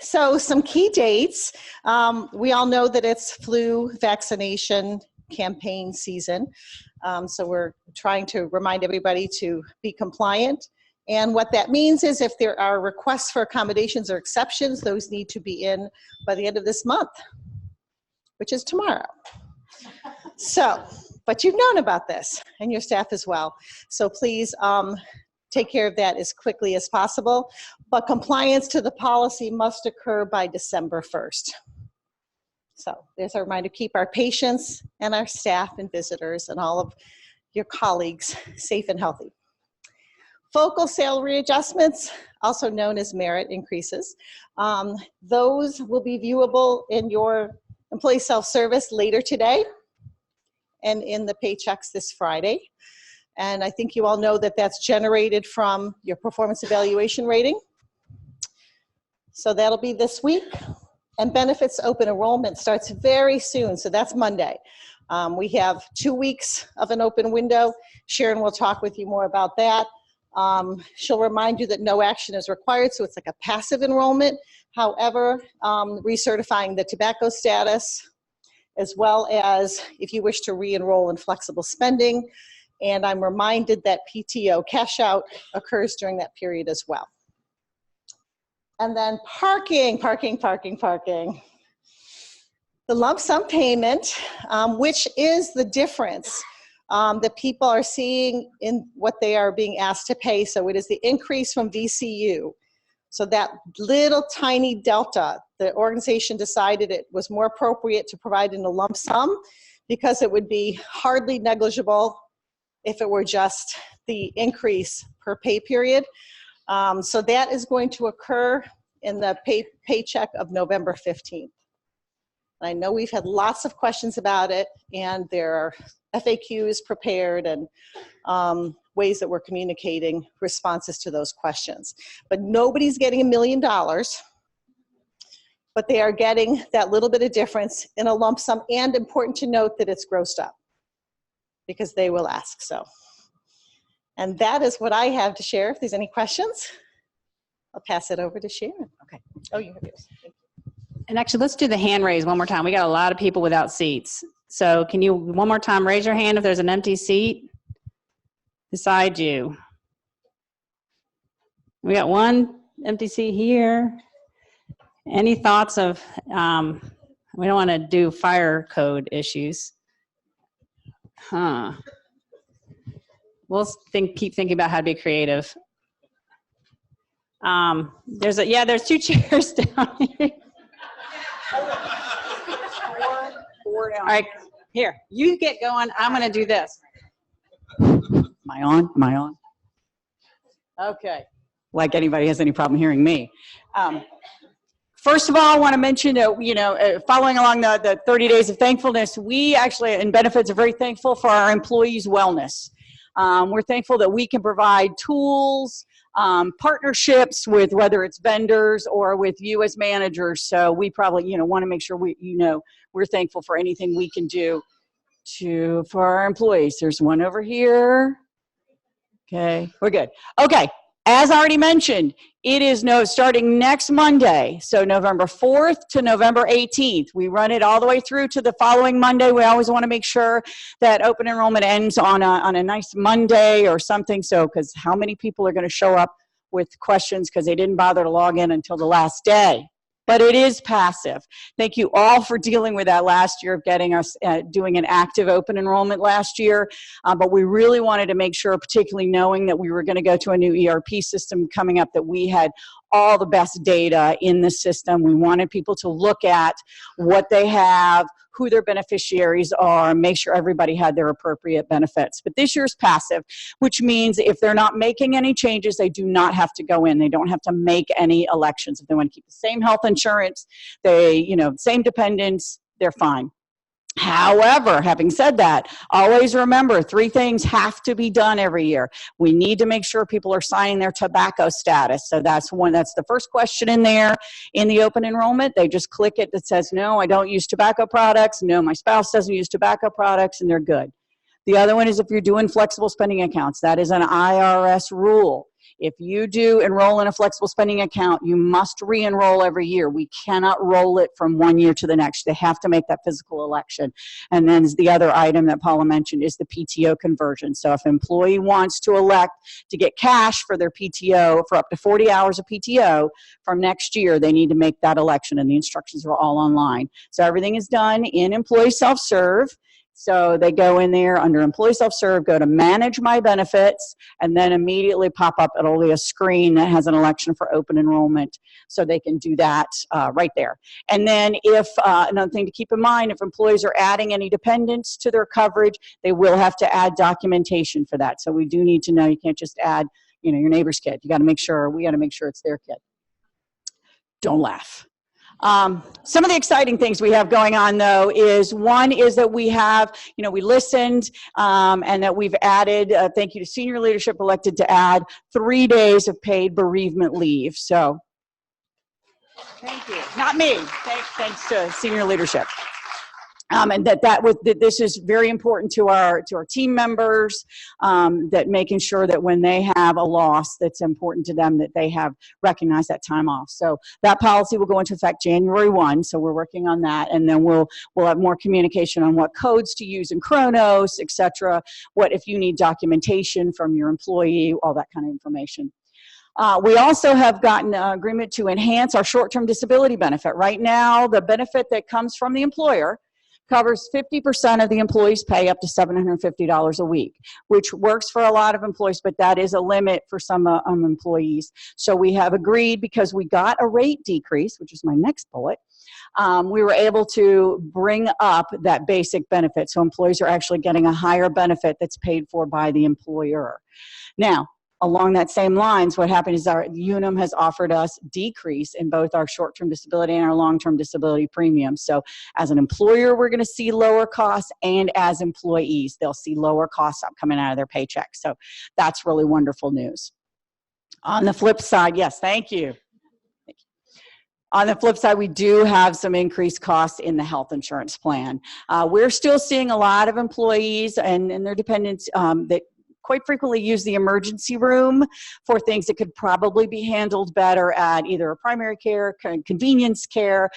So some key dates. We all know that it's flu vaccination campaign season. So we're trying to remind everybody to be compliant. And what that means is if there are requests for accommodations or exceptions, those need to be in by the end of this month, which is tomorrow. So, but you've known about this and your staff as well. So please take care of that as quickly as possible. But compliance to the policy must occur by December 1st. So there's a reminder, keep our patients and our staff and visitors and all of your colleagues safe and healthy. Focal salary adjustments, also known as merit increases. Those will be viewable in your employee self-service later today and in the paychecks this Friday. And I think you all know that that's generated from your performance evaluation rating. So that'll be this week. And benefits open enrollment starts very soon, so that's Monday. We have 2 weeks of an open window. Sharon will talk with you more about that. She'll remind you that no action is required, so it's like a passive enrollment. However, recertifying the tobacco status, as well as if you wish to re-enroll in flexible spending. And I'm reminded that PTO cash out occurs during that period as well. And then parking. The lump sum payment, which is the difference that people are seeing in what they are being asked to pay. So it is the increase from VCU. So that little tiny delta, the organization decided it was more appropriate to provide in a lump sum because it would be hardly negligible if it were just the increase per pay period. So that is going to occur in the paycheck of November 15th. I know we've had lots of questions about it, and there are FAQs prepared and ways that we're communicating responses to those questions. But nobody's getting $1 million, but they are getting that little bit of difference in a lump sum, and important to note that it's grossed up because they will ask so. And that is what I have to share. If there's any questions, I'll pass it over to Sharon. Okay. Oh, you have yours. Thank you. And actually, let's do the hand raise one more time. We got a lot of people without seats. So can you one more time raise your hand if there's an empty seat beside you? We got one empty seat here. Any thoughts of, we don't want to do fire code issues. Huh. We'll keep thinking about how to be creative. There's 2 chairs down here. Four down. All right, here, you get going. I'm going to do this. Am I on? Am I on? Okay. Like anybody has any problem hearing me. First of all, I want to mention that, following along the 30 days of thankfulness, we actually, in benefits, are very thankful for our employees' wellness. We're thankful that we can provide tools, partnerships with whether it's vendors or with you as managers. So we probably, want to make sure we're thankful for anything we can do for our employees. There's one over here. Okay, we're good. Okay, as already mentioned, it is starting next Monday, so November 4th to November 18th. We run it all the way through to the following Monday. We always want to make sure that open enrollment ends on a nice Monday or something, because how many people are going to show up with questions because they didn't bother to log in until the last day? But it is passive. Thank you all for dealing with that last year of getting us doing an active open enrollment last year. But we really wanted to make sure, particularly knowing that we were going to go to a new ERP system coming up, that we had all the best data in the system. We wanted people to look at what they have, who their beneficiaries are, and make sure everybody had their appropriate benefits. But this year's passive, which means if they're not making any changes, they do not have to go in. They don't have to make any elections. If they want to keep the same health insurance, same dependents, they're fine. However, having said that, always remember 3 things have to be done every year. We need to make sure people are signing their tobacco status. So that's the first question in there in the open enrollment. They just click it that says, no, I don't use tobacco products. No, my spouse doesn't use tobacco products, and they're good. The other one is if you're doing flexible spending accounts. That is an IRS rule. If you do enroll in a flexible spending account, you must re-enroll every year. We cannot roll it from one year to the next. They have to make that physical election. And then the other item that Paula mentioned is the PTO conversion. So if an employee wants to elect to get cash for their PTO for up to 40 hours of PTO from next year, they need to make that election, and the instructions are all online. So everything is done in employee self-serve. So they go in there under employee self-serve, go to manage my benefits, and then immediately pop up, it'll be a screen that has an election for open enrollment. So they can do that right there. And then if, another thing to keep in mind, if employees are adding any dependents to their coverage, they will have to add documentation for that. So we do need to know, you can't just add, you know, your neighbor's kid. You got to make sure, we got to make sure it's their kid. Don't laugh. Some of the exciting things we have going on, though, is one is that we have, you know, we listened and that we've added, thank you to senior leadership, elected to add 3 days of paid bereavement leave. So, thank you. Not me. Thanks to senior leadership. And this is very important to our team members, that making sure that when they have a loss that's important to them, that they have recognized that time off. So that policy will go into effect January 1. So we're working on that, and then we'll have more communication on what codes to use in Chronos, etc. What if you need documentation from your employee, all that kind of information. We also have gotten an agreement to enhance our short-term disability benefit. Right now, the benefit that comes from the employer covers 50% of the employee's pay up to $750 a week, which works for a lot of employees, but that is a limit for some employees. So we have agreed, because we got a rate decrease, which is my next bullet, we were able to bring up that basic benefit. So employees are actually getting a higher benefit that's paid for by the employer. Now, along that same lines, what happened is our UNUM has offered us decrease in both our short-term disability and our long-term disability premiums. So as an employer, we're going to see lower costs, and as employees, they'll see lower costs coming out of their paycheck. So that's really wonderful news. On the flip side, yes, thank you. On the flip side, we do have some increased costs in the health insurance plan. We're still seeing a lot of employees and their dependents that quite frequently use the emergency room for things that could probably be handled better at either a primary care, convenience care,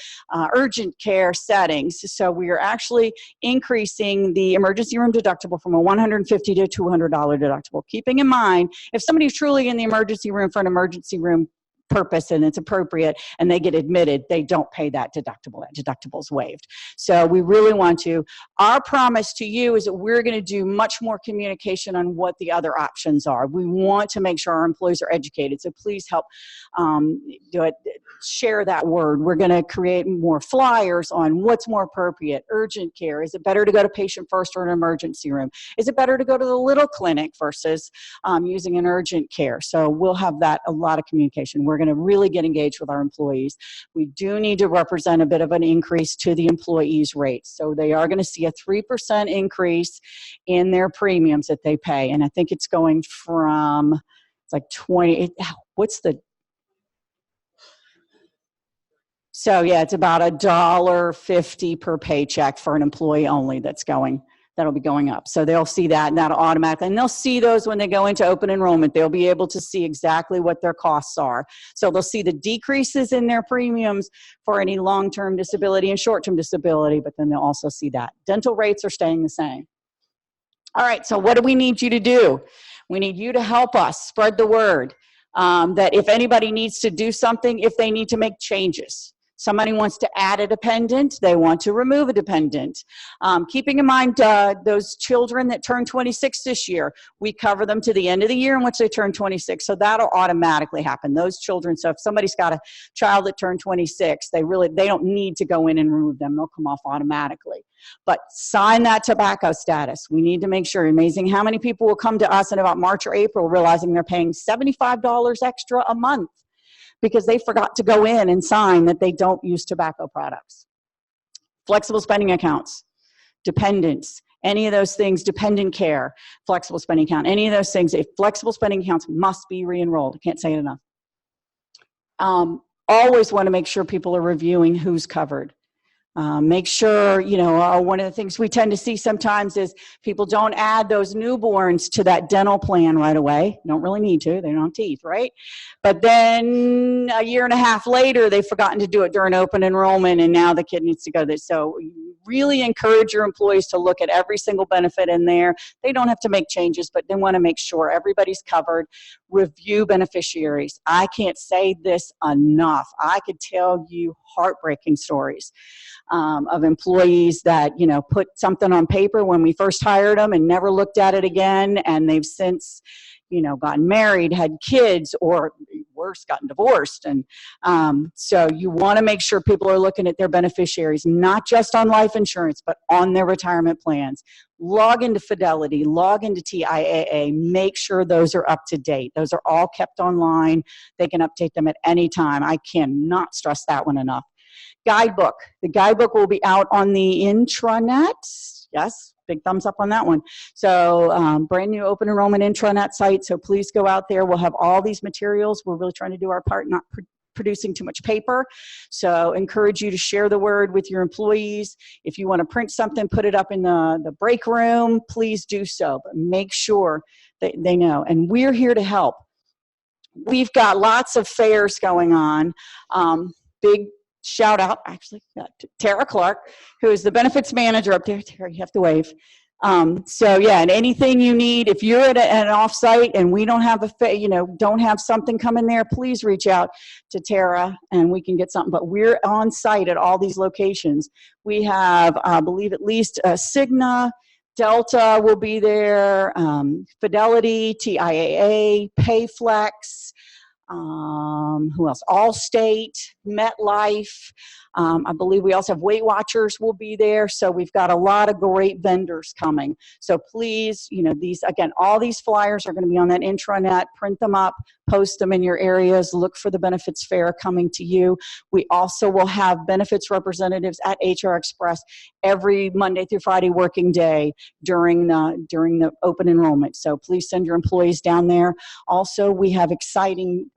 urgent care settings. So we are actually increasing the emergency room deductible from a $150 to $200 deductible. Keeping in mind, if somebody's truly in the emergency room for an emergency room purpose and it's appropriate and they get admitted, they don't pay that deductible. That deductible is waived. So we really want to, our promise to you is that we're going to do much more communication on what the other options are. We want to make sure our employees are educated. So please help share that word. We're going to create more flyers on what's more appropriate. Urgent care. Is it better to go to patient first or an emergency room? Is it better to go to the little clinic versus using an urgent care? So we'll have that, a lot of communication. We're going to really get engaged with our employees. We do need to represent a bit of an increase to the employees' rates. So they are going to see a 3% increase in their premiums that they pay. And I think it's going from, it's like 20, what's the, so yeah, it's about $1.50 per paycheck for an employee only that'll be going up. So they'll see that, and that'll automatically, and they'll see those when they go into open enrollment. They'll be able to see exactly what their costs are. So they'll see the decreases in their premiums for any long-term disability and short-term disability, but then they'll also see that. Dental rates are staying the same. All right, so what do we need you to do? We need you to help us spread the word that if anybody needs to do something, if they need to make changes. Somebody wants to add a dependent, they want to remove a dependent. Keeping in mind those children that turn 26 this year, we cover them to the end of the year in which they turn 26, so that'll automatically happen. Those children, so if somebody's got a child that turned 26, they don't need to go in and remove them, they'll come off automatically. But sign that tobacco status. We need to make sure, amazing how many people will come to us in about March or April realizing they're paying $75 extra a month, because they forgot to go in and sign that they don't use tobacco products. Flexible spending accounts, dependents, any of those things, dependent care, flexible spending account, any of those things, if flexible spending accounts must be re-enrolled. I can't say it enough. Always want to make sure people are reviewing who's covered. Make sure, you know, one of the things we tend to see sometimes is people don't add those newborns to that dental plan right away. Don't really need to, they don't have teeth, right? But then a year and a half later, they've forgotten to do it during open enrollment, and now the kid needs to go there. So really encourage your employees to look at every single benefit in there. They don't have to make changes, but they want to make sure everybody's covered. Review beneficiaries. I can't say this enough. I could tell you heartbreaking stories of employees that, you know, put something on paper when we first hired them and never looked at it again, and they've since, you know, gotten married, had kids, or worse, gotten divorced. And so you want to make sure people are looking at their beneficiaries, not just on life insurance, but on their retirement plans. Log into Fidelity, log into TIAA, make sure those are up to date. Those are all kept online. They can update them at any time. I cannot stress that one enough. Guidebook. The guidebook will be out on the intranet. Yes, big thumbs up on that one. So brand new open enrollment intranet site. So please go out there. We'll have all these materials. We're really trying to do our part, not producing too much paper. So encourage you to share the word with your employees. If you want to print something, put it up in the break room, please do so. But make sure that they know. And we're here to help. We've got lots of fairs going on. Big shout out, actually, to Tara Clark, who is the benefits manager up there. Tara, you have to wave. So yeah, and anything you need, if you're at an offsite and we don't have don't have something coming there, please reach out to Tara and we can get something. But we're on site at all these locations. We have, I believe, at least Cigna, Delta will be there, Fidelity, TIAA, Payflex. Who else? Allstate, MetLife. I believe we also have Weight Watchers will be there. So we've got a lot of great vendors coming. So please, you know, these, again, all these flyers are going to be on that intranet. Print them up, post them in your areas. Look for the benefits fair coming to you. We also will have benefits representatives at HR Express every Monday through Friday working day during the open enrollment. So please send your employees down there. Also, we have exciting,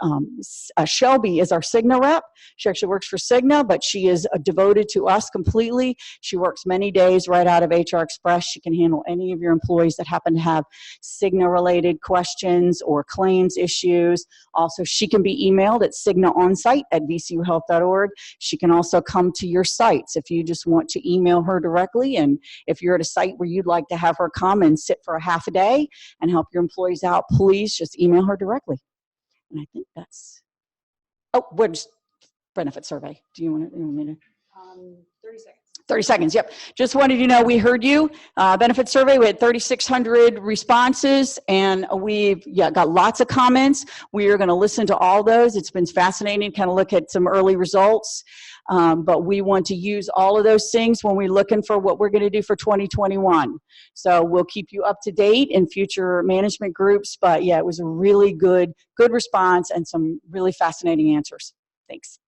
Shelby is our Cigna rep. She actually works for Cigna, but she is devoted to us completely. She works many days right out of HR Express. She can handle any of your employees that happen to have Cigna-related questions or claims issues. Also, she can be emailed at cignaonsite@vcuhealth.org. She can also come to your sites if you just want to email her directly. And if you're at a site where you'd like to have her come and sit for a half a day and help your employees out, please just email her directly. And I think that's, oh, what's benefit survey? Do you want me to? 30 seconds. 30 seconds, yep. Just wanted you to know we heard you. Benefit survey, we had 3,600 responses, and we've got lots of comments. We are going to listen to all those. It's been fascinating to kind of look at some early results, but we want to use all of those things when we're looking for what we're going to do for 2021. So we'll keep you up to date in future management groups, but yeah, it was a really good response and some really fascinating answers. Thanks.